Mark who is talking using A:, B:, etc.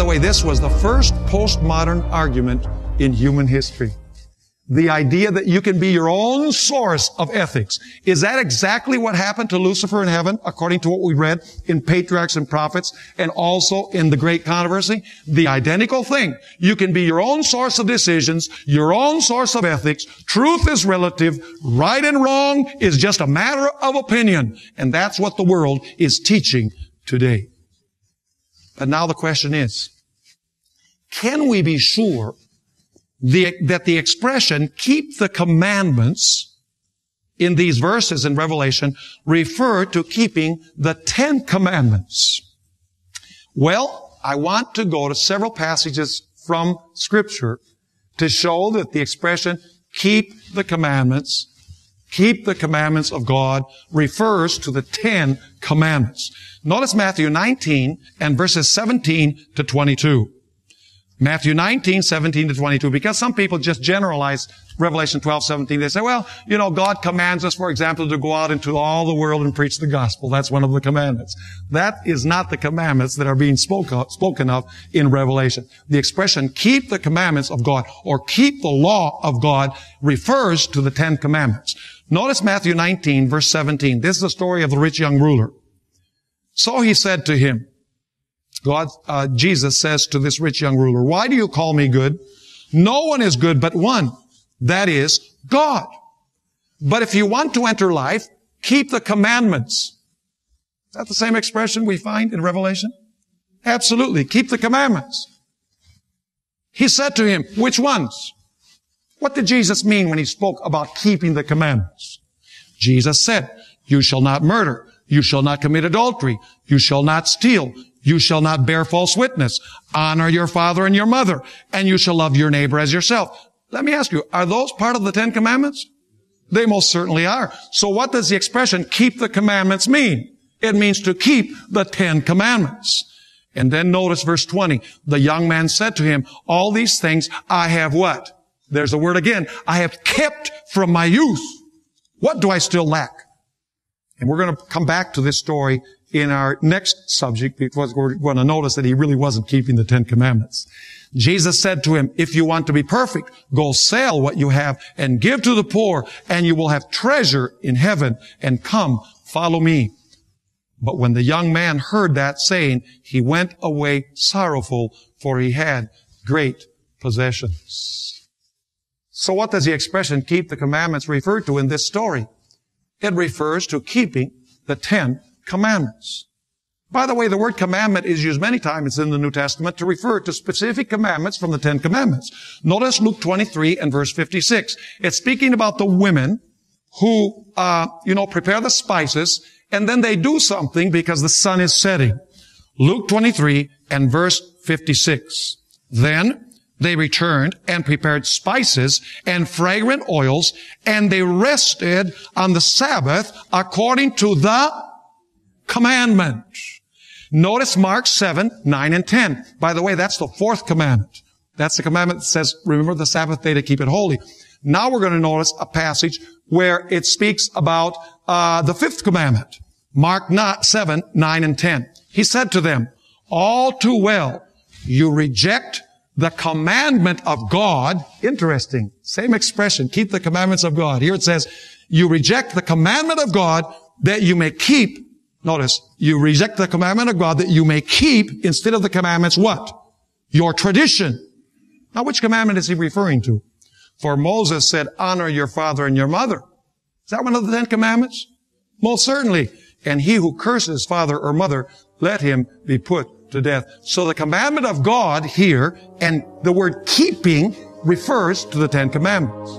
A: the way, this was the first postmodern argument in human history. The idea that you can be your own source of ethics. Is that exactly what happened to Lucifer in heaven, according to what we read in Patriarchs and Prophets, and also in the Great Controversy? The identical thing. You can be your own source of decisions, your own source of ethics. Truth is relative. Right and wrong is just a matter of opinion. And that's what the world is teaching today. But now the question is, can we be sure that the expression, keep the commandments, in these verses in Revelation, refer to keeping the 10 commandments? Well, I want to go to several passages from Scripture to show that the expression, keep the commandments of God, refers to the 10 commandments. Notice Matthew 19 and verses 17 to 22. Matthew 19, 17 to 22, because some people just generalize Revelation 12, 17. They say, well, God commands us, for example, to go out into all the world and preach the gospel. That's one of the commandments. That is not the commandments that are being spoken of in Revelation. The expression, keep the commandments of God, or keep the law of God, refers to the 10 commandments. Notice Matthew 19, verse 17. This is the story of the rich young ruler. So he said to him, Jesus says to this rich young ruler, why do you call me good? No one is good but one, that is, God. But if you want to enter life, keep the commandments. Is that the same expression we find in Revelation? Absolutely. Keep the commandments. He said to him, which ones? What did Jesus mean when he spoke about keeping the commandments? Jesus said, you shall not murder. You shall not commit adultery. You shall not steal. You shall not bear false witness. Honor your father and your mother. And you shall love your neighbor as yourself. Let me ask you, are those part of the 10 commandments? They most certainly are. So what does the expression, keep the commandments, mean? It means to keep the 10 commandments. And then notice verse 20. The young man said to him, all these things I have what? There's the word again. I have kept from my youth. What do I still lack? And we're going to come back to this story in our next subject, because we're going to notice that he really wasn't keeping the 10 commandments. Jesus said to him, if you want to be perfect, go sell what you have and give to the poor, and you will have treasure in heaven, and come, follow me. But when the young man heard that saying, he went away sorrowful, for he had great possessions. So what does the expression, keep the commandments, refer to in this story? It refers to keeping the 10 commandments. By the way, the word commandment is used many times in the New Testament to refer to specific commandments from the 10 commandments. Notice Luke 23 and verse 56. It's speaking about the women who, prepare the spices, and then they do something because the sun is setting. Luke 23 and verse 56. Then they returned and prepared spices and fragrant oils, and they rested on the Sabbath according to the commandment. Notice Mark 7, 9, and 10. By the way, that's the 4th commandment. That's the commandment that says, remember the Sabbath day to keep it holy. Now we're going to notice a passage where it speaks about the 5th commandment. Mark 7, 9, and 10. He said to them, all too well, you reject the commandment of God. Interesting. Same expression. Keep the commandments of God. Here it says, you reject the commandment of God that you may keep. Notice, you reject the commandment of God that you may keep, instead of the commandments, what? Your tradition. Now, which commandment is he referring to? For Moses said, honor your father and your mother. Is that one of the 10 commandments? Most certainly. And he who curses father or mother, let him be put to death. So the commandment of God here, and the word keeping, refers to the 10 commandments.